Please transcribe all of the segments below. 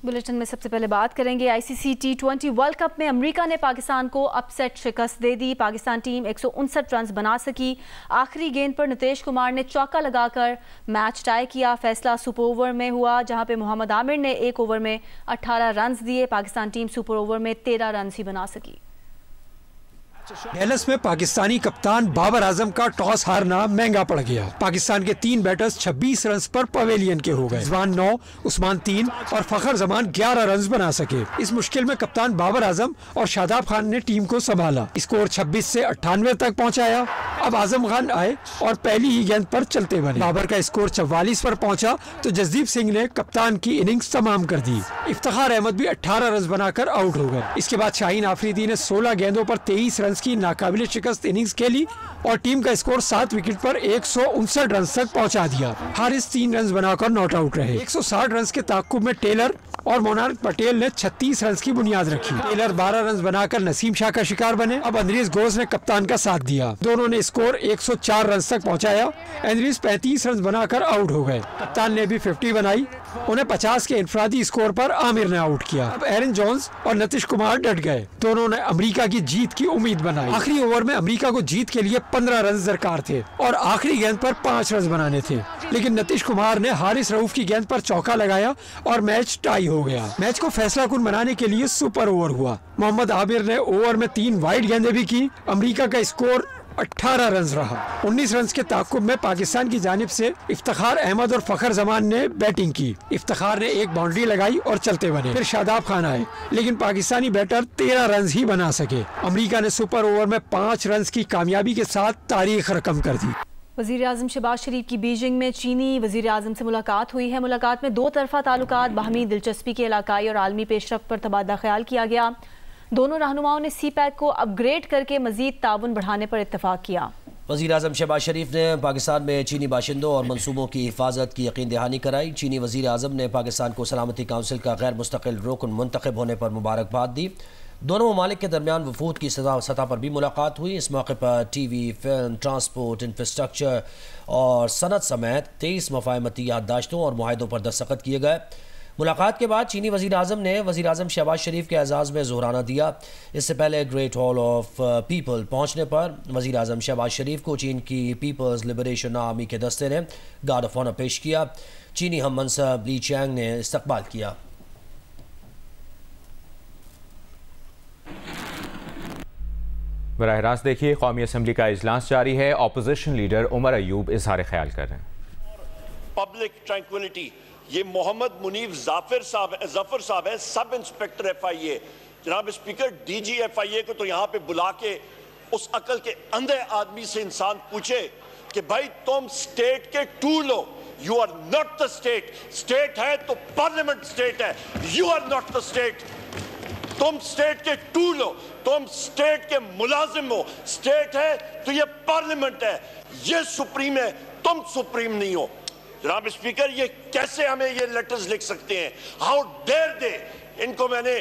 Bulletin में सबसे पहले बात करेंगे आईसीसी T20 वर्ल्ड कप में अमेरिका ने पाकिस्तान को अपसेट शिकस्त दे दी। पाकिस्तान टीम 159 रन बना सकी। आखिरी गेंद पर नीतीश कुमार ने चौका लगाकर मैच टाई किया। फैसला सुपर ओवर में हुआ, जहां पे मोहम्मद आमिर ने एक ओवर में 18 रन दिए। पाकिस्तान टीम सुपर ओवर में 13 रन ही बना सकी। डैलस में पाकिस्तानी कप्तान बाबर आजम का टॉस हारना महंगा पड़ गया। पाकिस्तान के 3 बैटर्स 26 रन पर पवेलियन के हो गए। रिजवान 9, उस्मान 3 और फखर जमान 11 रन बना सके। इस मुश्किल में कप्तान बाबर आजम और शादाब खान ने टीम को संभाला। स्कोर 26 से 98 तक पहुंचाया। अब आजम खान आए और पहली ही गेंद पर चलते बने। बाबर का स्कोर 44 पर पहुंचा तो जसदीप सिंह ने कप्तान की इनिंग्स तमाम कर दी। इफ्तिखार अहमद भी 18 रन बनाकर आउट हो गए। इसके बाद शाहीन आफरीदी ने 16 गेंदों पर 23 रन की नाकाबिले शिकस्त इनिंग्स खेली और टीम का स्कोर 7 विकेट पर 159 रन तक पहुंचा दिया। हारिस 3 रन बनाकर नॉट आउट रहे। 160 रन के ताकुब में टेलर और मोनार्क पटेल ने 36 रन की बुनियाद रखी। टेलर 12 रन बनाकर नसीम शाह का शिकार बने। अब अंद्रीज घोष ने कप्तान का साथ दिया। दोनों ने स्कोर 104 रन तक पहुंचाया। अंद्रीज 35 रन बनाकर आउट हो गए। कप्तान ने भी 50 बनाई। उन्हें 50 के इनफरादी स्कोर पर आमिर ने आउट किया। अब एरन जोन्स और नीतीश कुमार डट गए। दोनों ने अमेरिका की जीत की उम्मीद बनाई। आखिरी ओवर में अमेरिका को जीत के लिए 15 रन दरकार थे और आखिरी गेंद पर 5 रन बनाने थे, लेकिन नीतीश कुमार ने हारिस रऊफ की गेंद पर चौका लगाया और मैच टाई हो गया। मैच को फैसला कुन बनाने के लिए सुपर ओवर हुआ। मोहम्मद आमिर ने ओवर में 3 वाइड गेंदें भी की। अमेरिका का स्कोर 18 रन रहा। 19 रन के ताकुब में पाकिस्तान की जानिब से इफ्तिखार अहमद और फखर जमान ने बैटिंग की। इफ्तिखार ने एक बाउंड्री लगाई और चलते बने। फिर शादाब खान आए, लेकिन पाकिस्तानी बैटर 13 रन ही बना सके। अमेरिका ने सुपर ओवर में 5 रन की कामयाबी के साथ तारीख रकम कर दी। वज़ीर आज़म शहबाज शरीफ की बीजिंग में चीनी वज़ीर आज़म से मुलाकात हुई है। मुलाकात में 2 तरफ़ा ताल्लुकात, बाहमी दिलचस्पी के इलाकाई और आलमी पेशरफ्त पर तबादला ख्याल किया गया। दोनों रहनुमाओं ने CPEC को अपग्रेड करके मज़ीद ताउन बढ़ाने पर इत्तफाक किया। वज़ीर आज़म शहबाज शरीफ ने पाकिस्तान में चीनी बाशिंदों और मनसूबों की हिफाजत की यकीन दहानी कराई। चीनी वज़ीर आज़म ने पाकिस्तान को सलामती काउंसिल का गैर मुस्तकिल रुकन मुंतखब होने पर मुबारकबाद दी। दोनों ममालिक के दरमियान वफूद की सतह पर भी मुलाकात हुई। इस मौके पर TV, फिल्म, ट्रांसपोर्ट, इंफ्रास्ट्रक्चर और सनत समेत 23 मफाहमती याददाश्तों और मुआहदों पर दस्तखत किए गए। मुलाकात के बाद चीनी वज़ीर आज़म ने वज़ीर आज़म शहबाज शरीफ के एजाज़ में ज़ोहराना दिया। इससे पहले ग्रेट हॉल ऑफ पीपल पहुँचने पर वज़ीर आज़म शहबाज शरीफ को चीन की पीपल्स लिबरेशन आर्मी के दस्ते ने गार्ड ऑफ ऑनर पेश किया। चीनी हम मनसब ली चैंग ने इस्तकबाल किया। बराह रास्त देखिए, कौमी असम्बली का इजलास जारी है। अपोजिशन लीडर उमर अयूब इजहार ख्याल कर रहे हैं। पब्लिक ट्रैंक्विलिटी, ये मोहम्मद मुनीफ जफर साहब है, सब इंस्पेक्टर FIA। जनाब स्पीकर, DG FIA को तो यहाँ पे बुला के उस अकल के अंधे आदमी से इंसान पूछे कि भाई तुम स्टेट के टूल हो। You are not the state. State है तो पार्लियामेंट स्टेट है। You are not the state. तुम स्टेट के टूल हो, तुम स्टेट के मुलाजिम हो। स्टेट है तो ये पार्लियामेंट है, ये सुप्रीम है, तुम सुप्रीम नहीं हो। जनाब स्पीकर, ये कैसे हमें ये लेटर्स लिख सकते हैं? How dare they. इनको मैंने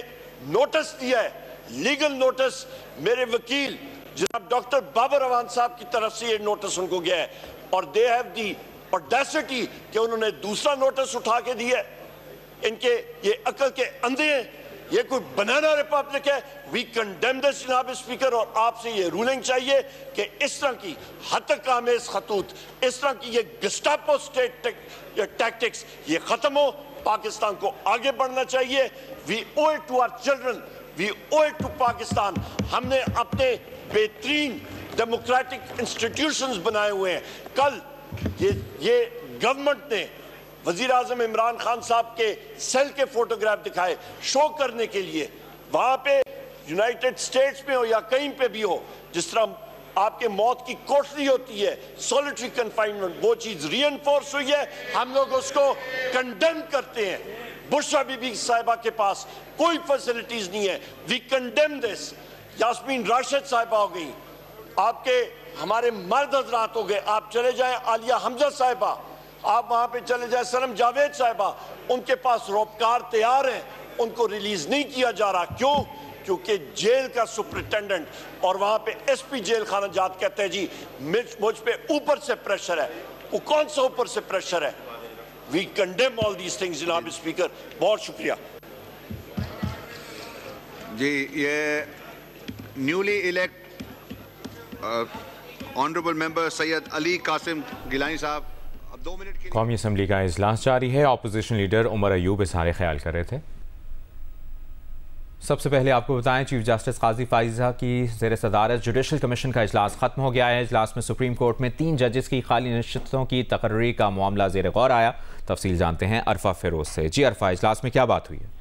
नोटिस दिया है, लीगल नोटिस। मेरे वकील जनाब डॉक्टर बाबर अवान साहब की तरफ से ये नोटिस उनको गया है और दे हैव दी ऑडेसिटी कि उन्होंने दूसरा नोटिस उठा के दिया है। इनके ये अकल के अंधे हैं, ये कोई बनाना रिपब्लिक है। वी कंडेम दिस जनाब स्पीकर, और आपसे ये रूलिंग चाहिए कि इस तरह की हतक आमेज खतूत, इस तरह की ये गस्टापो स्टेट टैक्टिक्स ये खत्म हो। पाकिस्तान को आगे बढ़ना चाहिए। We owe it to our children, we owe it to Pakistan. हमने अपने बेहतरीन डेमोक्रेटिक इंस्टीट्यूशंस बनाए हुए हैं। कल ये गवर्नमेंट ने वजीर आजम इमरान खान साहब के सेल के फोटोग्राफ दिखाए शो करने के लिए। वहां पे यूनाइटेड स्टेट्स में हो या कहीं पे भी हो, जिस तरह आपके मौत की कोठरी होती है, सॉलिटरी कन्फाइनमेंट, वो चीज रीइंफोर्स हुई है। हम लोग उसको कंडेम करते हैं। बुशरा बीबी साहिबा के पास कोई फैसिलिटीज नहीं है। We condemn this. Yasmeen Rashid साहिबा हो गई, आपके हमारे मर्द हजरात हो गए। आप चले जाएं आलिया हमजा साहिबा, आप वहां पे चले जाए सनम जावेद साहिबा, उनके पास रोपकार तैयार है, उनको रिलीज नहीं किया जा रहा। क्यों? क्योंकि जेल का सुपरिटेंडेंट और वहां पे SP जेल खाना जात कहते हैं जी मुझ पे ऊपर से प्रेशर है। वो कौन सा ऊपर से प्रेशर है? We condemn all these things जनाब स्पीकर। बहुत शुक्रिया। जी, ये newly elect honourable member Syed Ali Qasim Gilani साहब, अब 2 मिनट के कौमी असम्बली का इजलास जारी है। ऑपोजिशन लीडर उमर अयूब इज़हार ख्याल कर रहे थे। सबसे पहले आपको बताएं, चीफ जस्टिस काजी फाइजा की ज़ेर सदारत जुडिशल कमीशन का इजलास खत्म हो गया है। इजलास में सुप्रीम कोर्ट में 3 जजेस की खाली नशिस्तों की तकर्री का मामला ज़ेर गौर आया। तफसील जानते हैं अरफा फिरोज से। जी अरफा, इजलास में क्या बात हुई है?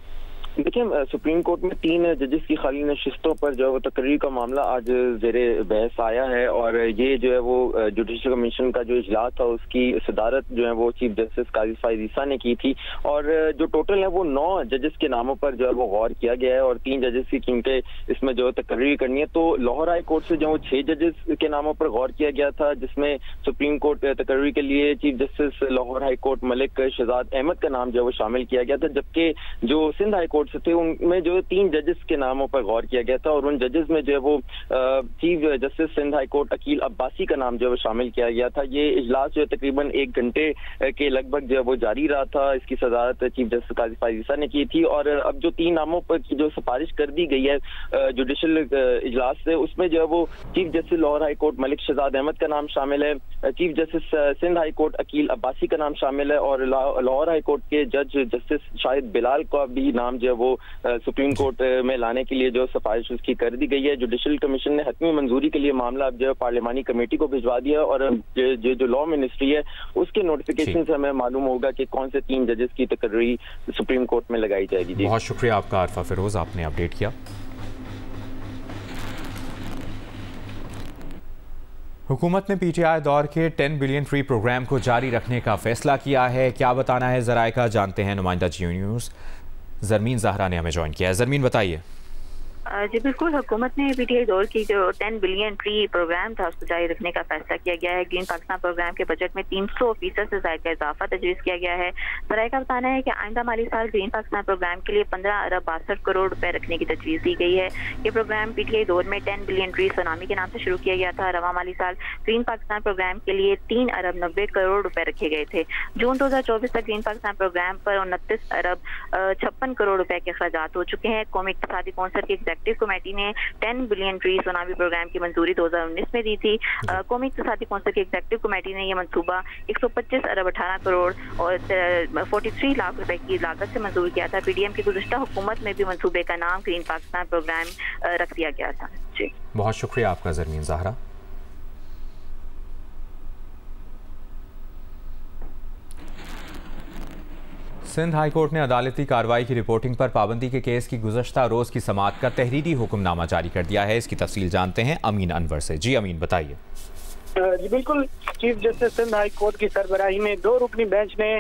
देखिए, सुप्रीम कोर्ट में 3 जजेस की खाली नशिस्तों पर जो है वो तकरीर का मामला आज ज़ेरे बहस आया है और ये जो है वो जुडिशल कमीशन का जो इजलास था उसकी सदारत जो है वो चीफ जस्टिस काजी फाइजा ने की थी और जो टोटल है वो 9 जजेस के नामों पर जो है वो गौर किया गया है और 3 जजेस की कीमतें इसमें जो है तकरीर करनी है। तो लाहौर हाई कोर्ट से जो है 6 जजेस के नामों पर गौर किया गया था, जिसमें सुप्रीम कोर्ट तकरीर के लिए chief justice Lahore high court Malik Shahzad Ahmed का नाम जो है वो शामिल किया गया था, जबकि जो सिंध हाई कोर्ट से थे उनमें जो 3 जजेस के नामों पर गौर किया गया था और उन जजेस में जो है वो chief justice Sindh high court Aqeel Abbasi का नाम जो है वो शामिल किया गया था। ये इजलास जो है तकरीबन 1 घंटे के लगभग जो है वो जारी रहा था। इसकी सदारत चीफ जस्टिस काजी फाइजा ने की थी और अब जो 3 नामों पर की जो सिफारिश कर दी गई है जुडिशल इजलास से, उसमें जो है वो chief justice Lahore high court Malik Shahzad Ahmed का नाम शामिल है, chief justice Sindh high court Aqeel Abbasi का नाम शामिल है और लाहौर हाई कोर्ट के जज जस्टिस शाहिद बिलाल का भी नाम जो है वो सुप्रीम कोर्ट में लाने के लिए जो सिफारिश उसकी कर दी गई है। जुडिशल कमीशन ने हतमी मंजूरी के लिए मामला अब जो है पार्लिमानी कमेटी को भिजवा दिया और जो लॉ मिनिस्ट्री है उसके नोटिफिकेशन से हमें मालूम होगा कि कौन से 3 जजेस की तकरीर सुप्रीम कोर्ट में लगाई जाएगी। जी, बहुत शुक्रिया आपका अरफा फिरोज, आपने अपडेट किया। हुकूमत ने PTI दौर के 10 बिलियन फ्री प्रोग्राम को जारी रखने का फैसला किया है। क्या बताना है ज़राए का, जानते हैं नुमाइंदा जियो न्यूज़ ज़रमीन ज़हरा ने हमें ज्वाइन किया है। ज़रमीन, बताइए। जी बिल्कुल, हुकूमत ने PTI दौर की जो 10 बिलियन फ्री प्रोग्राम था उसको जारी रखने का फैसला किया गया है। ग्रीन पाकिस्तान प्रोग्राम के बजट में 300% से ज्यादा का इजाफा तजवीज़ किया गया है। ज़राए का बताना है कि आइंदा माली साल ग्रीन पाकिस्तान प्रोग्राम के लिए 15 अरब 62 करोड़ रुपए रखने की तजवीज़ दी गई है। ये प्रोग्राम PTI दौर में 10 बिलियन ट्री सुनामी के नाम से शुरू किया गया था। रवा माली साल ग्रीन पाकिस्तान प्रोग्राम के लिए 3 अरब 90 करोड़ रुपए रखे गए थे। जून 2024 तक ग्रीन पाकिस्तान प्रोग्राम पर 29 अरब 56 करोड़ रुपए के अखराजात हो चुके हैं। कौमी इक़्तिसादी कौंसिल की एग्जीक्यूटिव कमेटी ने 10 बिलियन ट्री सुनामी प्रोग्राम की मंजूरी 2019 में दी थी। कौमी इक़्तिसादी कौंसिल की एग्जीक्यूटिव कमेटी ने यह मंसूबा 125 अरब 18 करोड़ और 43 लाख रुपए की लागत से मंजूर किया था। PDM की गुज़िश्ता हुकूमत में भी मंसूबे का नाम ग्रीन पाकिस्तान प्रोग्राम रख दिया गया था। जी, बहुत शुक्रिया आपका ज़रमीन ज़हरा। सिंध हाई कोर्ट ने अदालती कार्रवाई की रिपोर्टिंग पर पाबंदी के केस की गुज़श्ता रोज़ की समाअत का तहरीरी हुक्मनामा जारी कर दिया है। इसकी तफसील जानते हैं अमीन अनवर से। जी अमीन, बताइए। जी बिल्कुल, chief justice Sindh high court की सरबराही में 2 रुकनी बेंच ने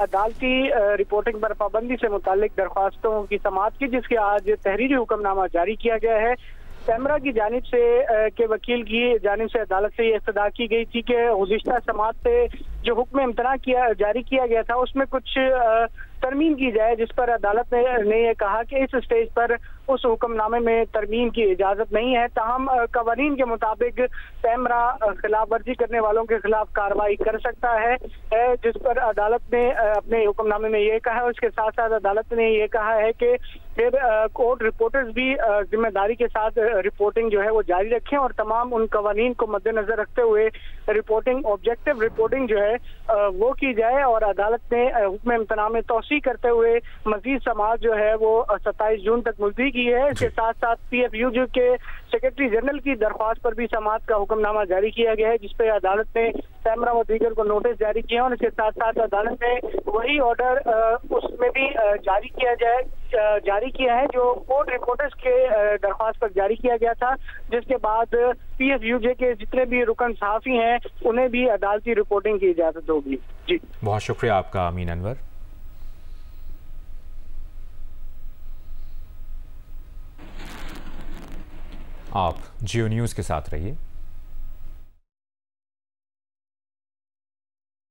अदालती रिपोर्टिंग पर पाबंदी से मुतालिक दरख्वास्तों की समाअत की, जिसके आज तहरीरी हुक्मनामा जारी किया गया है। पैमरा की जानिब से के वकील की जानिब से अदालत से ये इस्तदा की गई थी कि गुज़िश्ता समाअत से जो हुक्म इम्तना जारी किया गया था उसमें कुछ तरमीम की जाए, जिस पर अदालत ने यह कहा कि इस स्टेज पर उस हुक्मनामे में तरमीम की इजाज़त नहीं है। ताहम कवानीन के मुताबिक पैमरा खिलाफ वर्जी करने वालों के खिलाफ कार्रवाई कर सकता है, जिस पर अदालत ने अपने हुक्मनामे में ये कहा है। उसके साथ साथ अदालत ने ये कहा है कि फिर कोर्ट रिपोर्टर्स भी जिम्मेदारी के साथ रिपोर्टिंग जो है वो जारी रखें और तमाम उन कवानीन को मद्देनजर रखते हुए रिपोर्टिंग ऑब्जेक्टिव रिपोर्टिंग जो है वो की जाए। और अदालत ने हुक्म इम्तना में तौसी करते हुए मजीद समाअत जो है वो 27 जून तक मुलतवी की है। इसके साथ साथ PFUJ के सेक्रेटरी जनरल की दरख्वास्त पर भी समाअत का हुक्मनामा जारी किया गया है, जिसपे अदालत ने पैमरा व दीगर को नोटिस जारी किया और इसके साथ साथ अदालत ने वही ऑर्डर उसमें भी जारी किया है जो कोर्ट रिपोर्टर्स के दरख्वास्त पर जारी किया गया था, जिसके बाद PFUJ के जितने भी रुकन सहाफ़ी हैं उन्हें भी अदालती रिपोर्टिंग की इजाज़त होगी। जी, बहुत शुक्रिया आपका अमीन अनवर। आप जियो न्यूज़ के साथ रहिए।